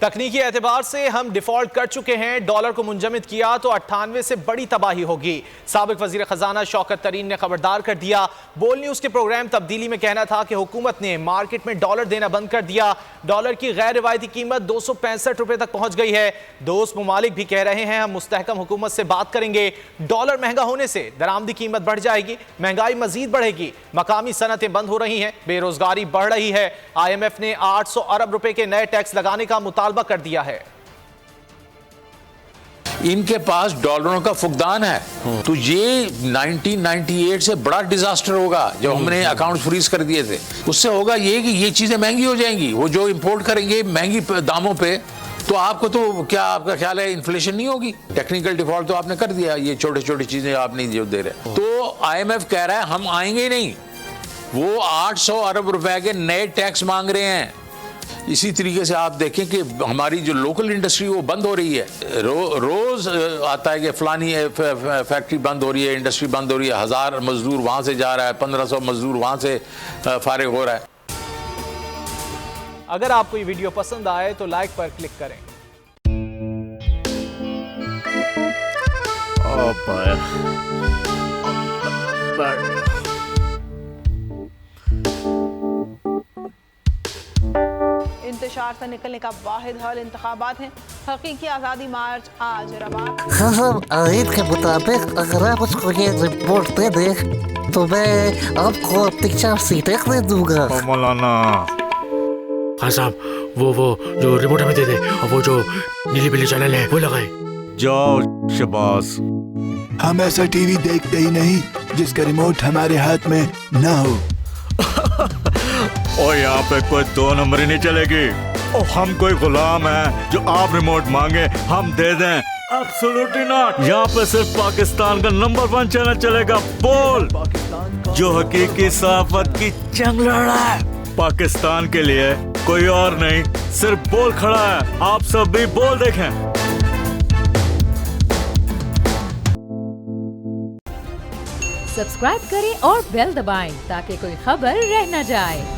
तकनीकी एतबार से हम डिफॉल्ट कर चुके हैं। डॉलर को मुंजमद किया तो 98 से बड़ी तबाही होगी। साबिक वजीर खजाना शौकत तरीन ने खबरदार कर दिया। बोल न्यूज के प्रोग्राम तब्दीली में कहना था कि हुकूमत ने मार्केट में डॉलर देना बंद कर दिया। डॉलर की गैर रिवायती कीमत 265 रुपए तक पहुंच गई है। दोस्त ममालिक भी कह रहे हैं हम मुस्तहकम हुकूमत से बात करेंगे। डॉलर महंगा होने से दरामदी कीमत बढ़ जाएगी, महंगाई मजीद बढ़ेगी, मकामी सनतें बंद हो रही हैं, बेरोजगारी बढ़ रही है। IMF ने 800 अरब रुपए के नए टैक्स लगाने का मुतालबा कर दिया है। इनके पास डॉलरों का फुकदान है, तो ये 1998 से बड़ा डिजास्टर होगा जब हमने अकाउंट फ्रीज कर दिए थे। उससे होगा ये कि ये चीजें महंगी हो जाएंगी, वो जो इंपोर्ट करेंगे महंगी दामों पे, तो आपको तो क्या आपका ख्याल है इन्फ्लेशन नहीं होगी? टेक्निकल डिफॉल्ट तो आपने कर दिया, ये छोटी छोटी चीजें आप नहीं जो दे रहे। तो IMF कह रहा है हम आएंगे नहीं, वो 800 अरब रुपए के नए टैक्स मांग रहे हैं। इसी तरीके से आप देखें कि हमारी जो लोकल इंडस्ट्री वो बंद हो रही है। रोज आता है कि फलानी फैक्ट्री बंद हो रही है, इंडस्ट्री बंद हो रही है, 1000 मजदूर वहां से जा रहा है, 1500 मजदूर वहां से फारिग हो रहा है। अगर आपको ये वीडियो पसंद आए तो लाइक पर क्लिक करें। इंतशार से निकलने का वाहिद हल इंतखाबात हैं। हकीकी आज़ादी मार्च आज रवाना। हाँ साहब, आयत के मुताबिक अगर आप उसको ये रिपोर्ट दे दें तो मैं आपको अपनी 4 सीटें दे दूंगा। मौलाना हाँ साहब, वो जो रिमोट हमें दे दे और वो जो नीली पीली चैनल है वो लगाए। जाओ शबास। हम ऐसा टीवी देखते ही नहीं जिसका रिमोट हमारे हाथ में ना हो। और यहाँ पे कोई 2 नंबर ही नहीं चलेगी। और हम कोई गुलाम है जो आप रिमोट मांगे हम दे दें? Absolutely not. यहाँ पे सिर्फ पाकिस्तान का नंबर 1 चैनल चलेगा, बोल, जो हकीकी सहाफत की जंग लड़ रहा है। पाकिस्तान के लिए कोई और नहीं, सिर्फ बोल खड़ा है। आप सब भी बोल देखें। सब्सक्राइब करें और बेल दबाएं ताकि कोई खबर रह न जाए।